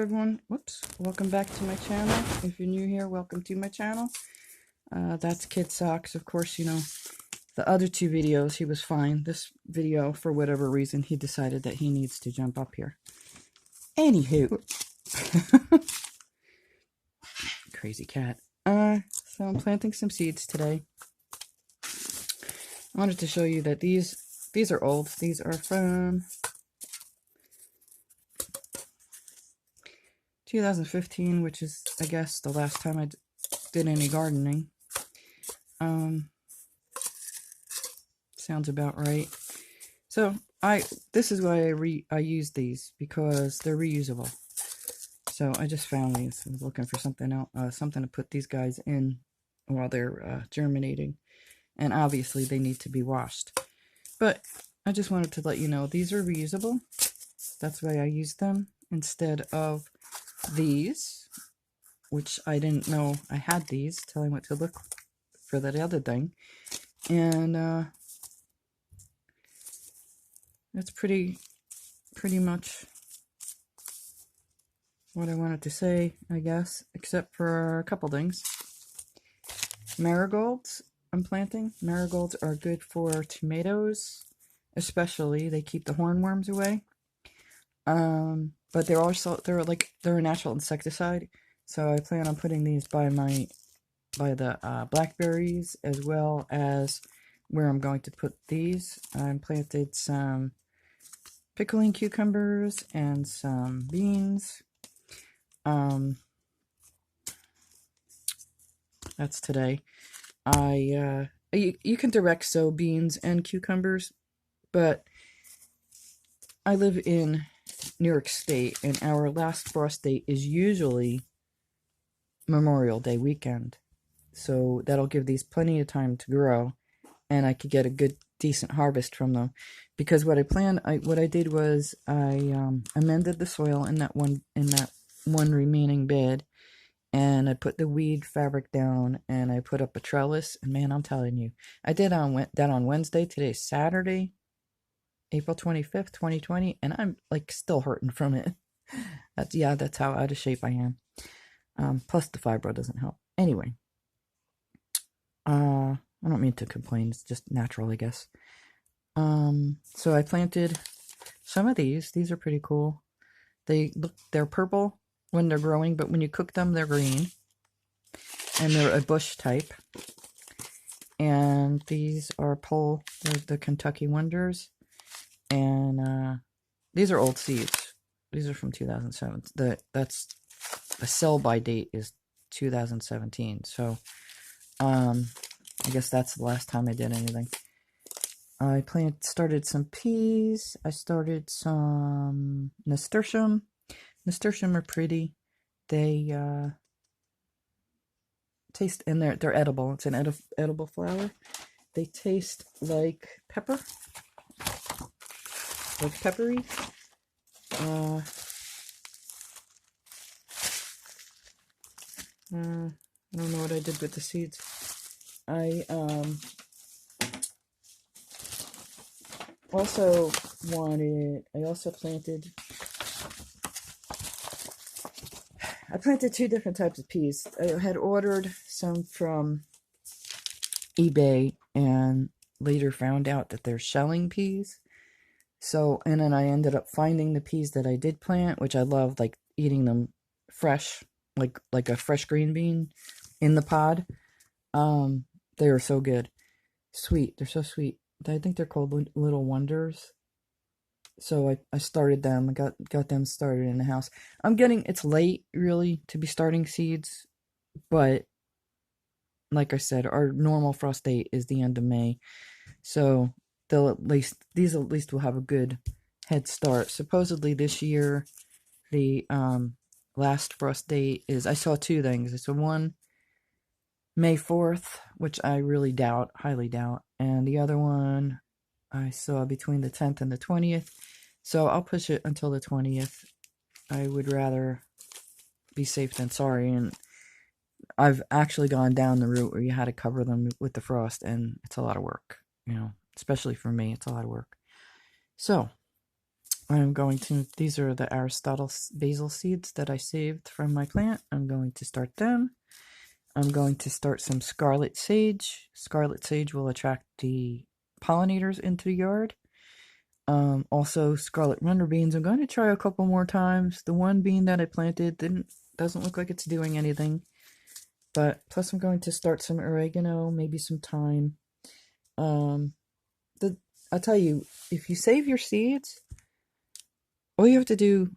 everyone. Whoops. Welcome back to my channel. If you're new here, welcome to my channel. That's Kid Socks. Of course, you know, the other two videos, he was fine. This video, for whatever reason, he decided that he needs to jump up here. Anywho. Crazy cat. So I'm planting some seeds today. I wanted to show you that these are old. These are from 2015, which is, I guess, the last time I did any gardening. Sounds about right. So this is why I use these, because they're reusable. So I just found these. I was looking for something else, something to put these guys in while they're germinating, and obviously they need to be washed. But I just wanted to let you know these are reusable. That's why I use them instead of these, which I didn't know I had these till I went to look for that other thing. And that's pretty much what I wanted to say, I guess, except for a couple things. Marigolds I'm planting. Marigolds are good for tomatoes, especially. They keep the hornworms away. But they're a natural insecticide. So I plan on putting these by the blackberries, as well as where I'm going to put these. I planted some pickling cucumbers and some beans. That's today. You can direct sow beans and cucumbers, but I live in New York State, and our last frost date is usually Memorial Day weekend. So that'll give these plenty of time to grow, and I could get a good, decent harvest from them. Because what I did was I amended the soil in that one remaining bed, and I put the weed fabric down, and I put up a trellis. And man, I'm telling you, I did that on Wednesday. Today's Saturday, April 25th, 2020, and I'm like still hurting from it. That's how out of shape I am. Plus the fibro doesn't help. Anyway, I don't mean to complain. It's just natural, I guess. So I planted some of these. These are pretty cool. They're purple when they're growing, but when you cook them, they're green. And they're a bush type. And these are they're the Kentucky Wonders. And these are old seeds. These are from 2007. That's the sell-by date is 2017. So I guess that's the last time I did anything. I started some peas. I started some nasturtium. Nasturtium are pretty. They taste, and they're edible. It's an edible flower. They taste like pepper, like peppery. I don't know what I did with the seeds. I also planted two different types of peas. I had ordered some from eBay and later found out that they're shelling peas. So, and then I ended up finding the peas that I did plant, which I love, like eating them fresh, like a fresh green bean in the pod. They are so good. Sweet. They're so sweet. I think they're called Little Wonders. So I started them. I got them started in the house. It's late, really, to be starting seeds. But, like I said, our normal frost date is the end of May. So these at least will have a good head start. Supposedly this year, the last frost date is, I saw two things. I saw one, May 4th, which I really doubt, highly doubt. And the other one I saw between the 10th and the 20th. So I'll push it until the 20th. I would rather be safe than sorry. And I've actually gone down the route where you had to cover them with the frost, and it's a lot of work, you know, especially for me. It's a lot of work. So I'm going to, these are the Aristotle basil seeds that I saved from my plant. I'm going to start them. I'm going to start some scarlet sage. Scarlet sage will attract the pollinators into the yard. Also scarlet runner beans. I'm going to try a couple more times. The one bean that I planted doesn't look like it's doing anything. But plus I'm going to start some oregano, maybe some thyme. I'll tell you, if you save your seeds, all you have to do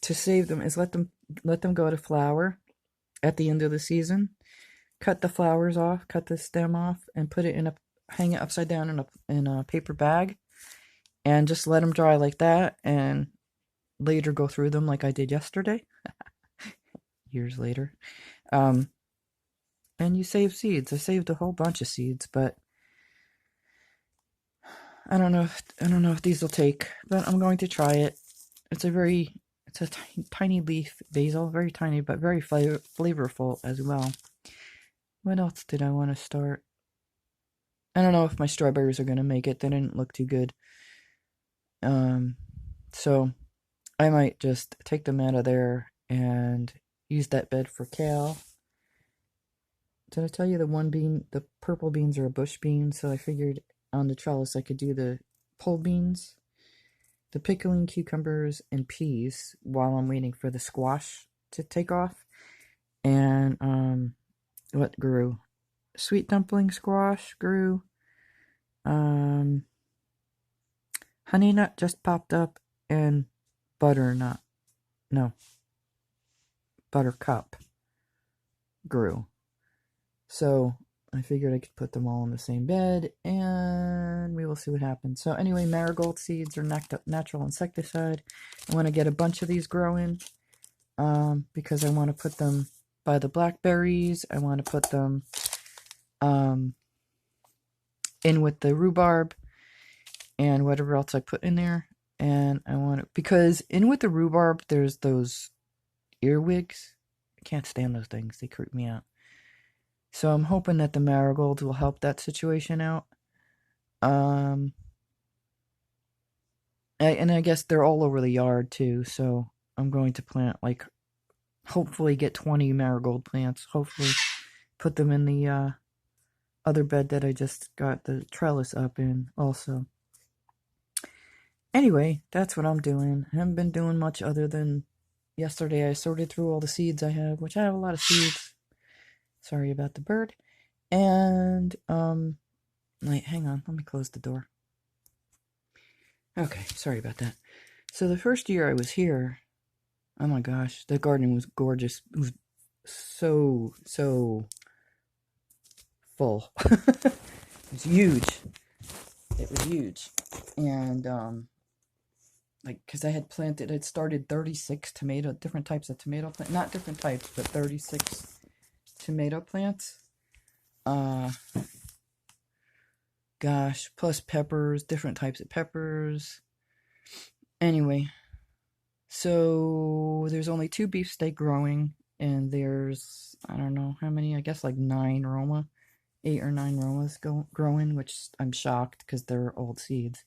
to save them is let them go to flower at the end of the season. Cut the flowers off, cut the stem off, and put it hang it upside down in a paper bag, and just let them dry like that. And later go through them like I did yesterday, years later. And you save seeds. I saved a whole bunch of seeds, but I don't know if these will take, but I'm going to try it. It's a tiny leaf basil, very tiny, but very flavorful as well. What else did I want to start? I don't know if my strawberries are going to make it. They didn't look too good. So I might just take them out of there and use that bed for kale. Did I tell you the purple beans are a bush bean? So I figured on the trellis I could do the pole beans, the pickling cucumbers, and peas while I'm waiting for the squash to take off. And what grew? Sweet dumpling squash grew. Honey nut just popped up, and buttercup grew. So I figured I could put them all in the same bed, and we will see what happens. So anyway, marigold seeds are natural insecticide. I want to get a bunch of these growing because I want to put them by the blackberries. I want to put them in with the rhubarb and whatever else I put in there. And I want to, because in with the rhubarb, there's those earwigs. I can't stand those things. They creep me out. So I'm hoping that the marigolds will help that situation out. And I guess they're all over the yard too. So I'm going to plant, like, hopefully get 20 marigold plants. Hopefully put them in the other bed that I just got the trellis up in also. Anyway, that's what I'm doing. I haven't been doing much other than yesterday I sorted through all the seeds I have, which I have a lot of seeds. Sorry about the bird. And, wait, hang on. Let me close the door. Okay, sorry about that. So the first year I was here, oh my gosh, the garden was gorgeous. It was so full. It was huge. It was huge. And, like, because I'd started 36 different types of tomato plants. Not different types, but 36 tomato plants. Gosh, plus peppers, different types of peppers. Anyway, so there's only 2 beefsteak growing, and there's, I don't know how many, I guess like 8 or 9 romas growing, which I'm shocked because they're old seeds.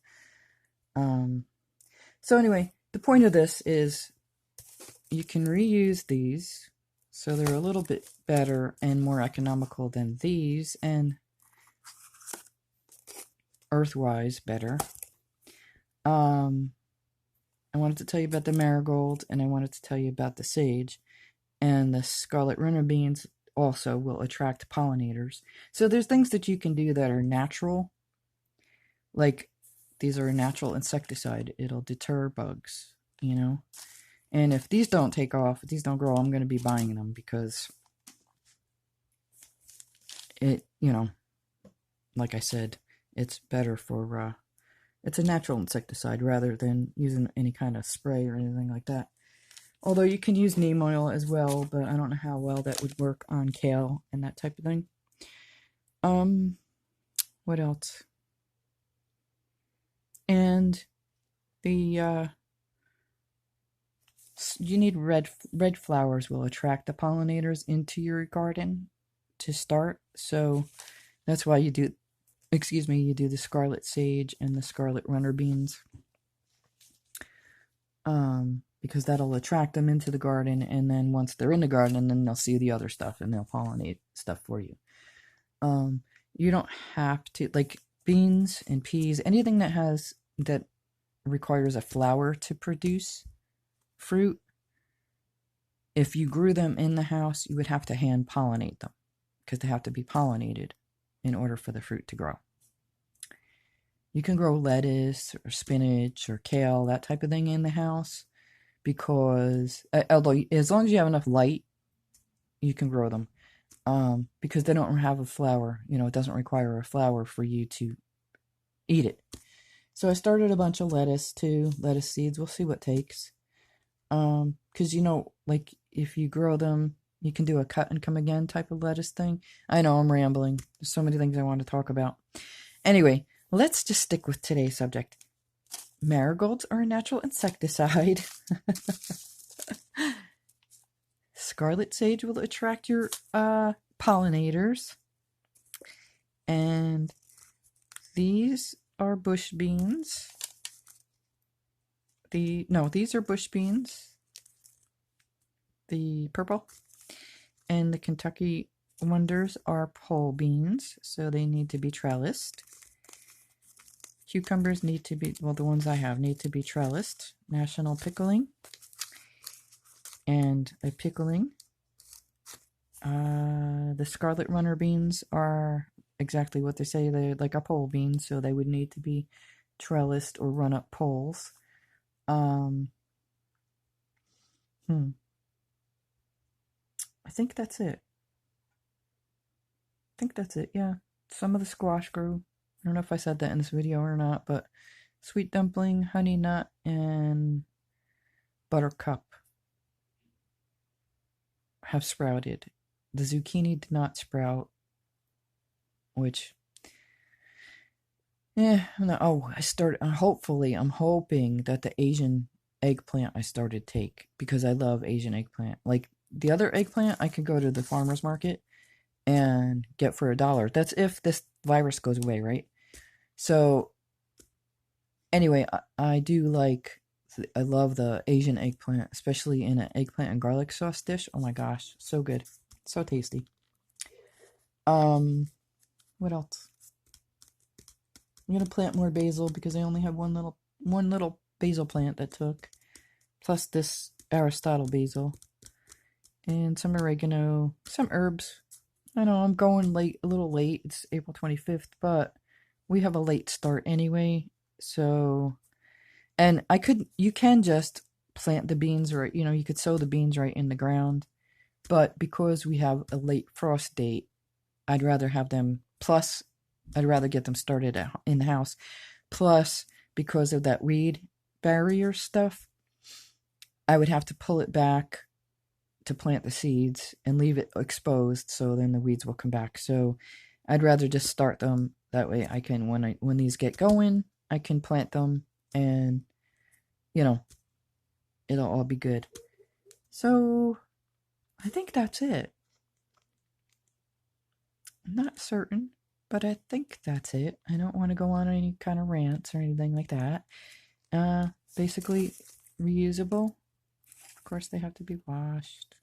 So anyway, the point of this is you can reuse these, so they're a little bit better and more economical than these, and earthwise better. I wanted to tell you about the marigold, and I wanted to tell you about the sage, and the scarlet runner beans also will attract pollinators. So there's things that you can do that are natural, like these are a natural insecticide. It'll deter bugs, you know. And if these don't take off, if these don't grow, I'm going to be buying them because it, you know, like I said, it's better for, it's a natural insecticide rather than using any kind of spray or anything like that. Although you can use neem oil as well, but I don't know how well that would work on kale and that type of thing. What else? And the, you need red flowers will attract the pollinators into your garden to start. So that's why you do the scarlet sage and the scarlet runner beans. because that'll attract them into the garden, and then once they're in the garden, then they'll see the other stuff and they'll pollinate stuff for you. You don't have to, like beans and peas, anything that requires a flower to produce fruit. If you grew them in the house, you would have to hand pollinate them because they have to be pollinated in order for the fruit to grow. You can grow lettuce or spinach or kale, that type of thing in the house, because although as long as you have enough light, you can grow them. Because they don't have a flower, it doesn't require a flower for you to eat it. So I started a bunch of lettuce too, lettuce seeds. We'll see what takes. Because like if you grow them, you can do a cut and come again type of lettuce thing. I know I'm rambling. There's so many things I want to talk about. Anyway, let's just stick with today's subject. Marigolds are a natural insecticide. Scarlet sage will attract your pollinators. And these are bush beans. These are bush beans. The purple. And the Kentucky Wonders are pole beans, so they need to be trellised. Cucumbers need to be, the ones I have need to be trellised. National pickling. And a pickling. The scarlet runner beans are exactly what they say. They're like a pole bean, so they would need to be trellised or run up poles. I think that's it. Yeah. Some of the squash grew. I don't know if I said that in this video or not, but sweet dumpling, honey nut, and buttercup have sprouted. The zucchini did not sprout, which, no. I'm hoping that the Asian eggplant I started take, because I love Asian eggplant. Like the other eggplant, I could go to the farmer's market and get for $1. That's if this virus goes away, right? So anyway, I love the Asian eggplant, especially in an eggplant and garlic sauce dish. Oh my gosh, so good. So tasty. What else? I'm gonna plant more basil because I only have one little basil plant that took. Plus this Aristotle basil. And some oregano, some herbs. I know I'm going a little late. It's April 25th, but we have a late start anyway. So, and you can just plant the beans, or you could sow the beans right in the ground. But because we have a late frost date, I'd rather have them. Plus, I'd rather get them started in the house. Plus, because of that weed barrier stuff, I would have to pull it back to plant the seeds and leave it exposed, so then the weeds will come back. So I'd rather just start them. That way I can, when these get going, I can plant them, and it'll all be good. So I think that's it. I'm not certain, but I think that's it. I don't want to go on any kind of rants or anything like that. Basically reusable. Of course, they have to be washed,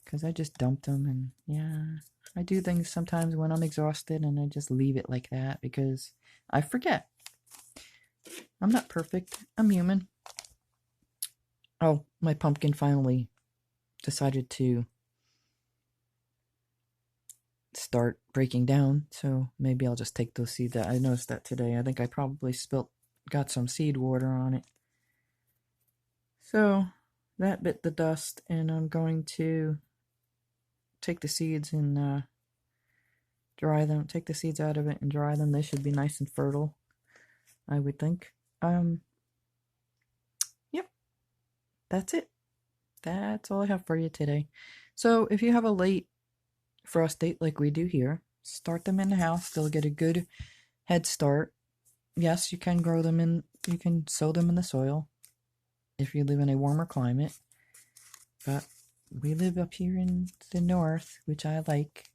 because I just dumped them, and yeah, I do things sometimes when I'm exhausted, and I just leave it like that because I forget. I'm not perfect. I'm human. Oh, my pumpkin finally decided to start breaking down, so maybe I'll just take those seeds out. I noticed that today. I think I probably got some seed water on it. So that bit the dust, and I'm going to take the seeds and dry them. Take the seeds out of it and dry them. They should be nice and fertile, I would think. Yep, that's it. That's all I have for you today. So if you have a late frost date like we do here, start them in the house. They'll get a good head start. Yes, you can grow them you can sow them in the soil if you live in a warmer climate. But we live up here in the north, which I like,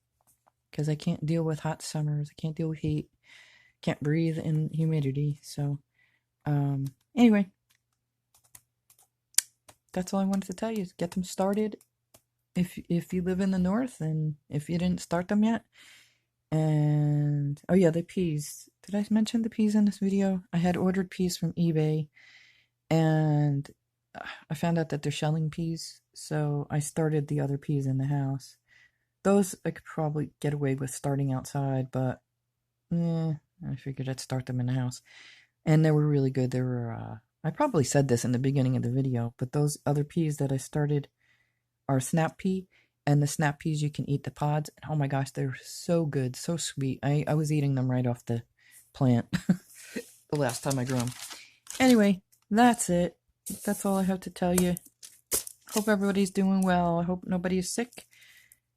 because I can't deal with hot summers. I can't deal with heat. Can't breathe in humidity. So, anyway, that's all I wanted to tell you. Is get them started if you live in the north and if you didn't start them yet. And oh yeah, the peas. Did I mention the peas in this video? I had ordered peas from eBay, and I found out that they're shelling peas, so I started the other peas in the house. Those I could probably get away with starting outside, but I figured I'd start them in the house. And they were really good. They were, I probably said this in the beginning of the video, but those other peas that I started are snap pea, and the snap peas you can eat the pods. And oh my gosh, they're so good, so sweet. I was eating them right off the plant the last time I grew them. Anyway, that's it. That's all I have to tell you. Hope everybody's doing well. I hope nobody is sick.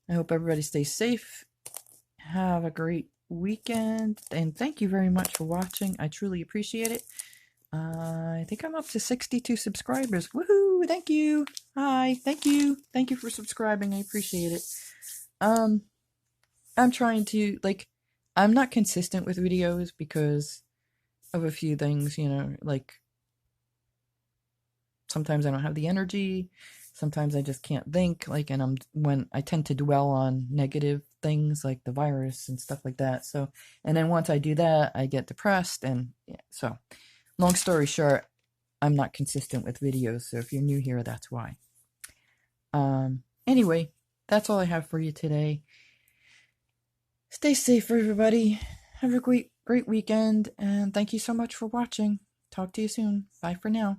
I hope everybody stays safe. Have a great weekend, and thank you very much for watching. I truly appreciate it. I think I'm up to 62 subscribers. Woohoo! Thank you. Hi. Thank you. Thank you for subscribing. I appreciate it. I'm trying to, like, I'm not consistent with videos because of a few things, you know, like sometimes I don't have the energy. Sometimes I just can't think, like, and when I tend to dwell on negative things like the virus and stuff like that. So, and then once I do that, I get depressed, and yeah, so long story short, I'm not consistent with videos. So if you're new here, that's why. Anyway, that's all I have for you today. Stay safe, everybody. Have a great weekend, and thank you so much for watching. Talk to you soon. Bye for now.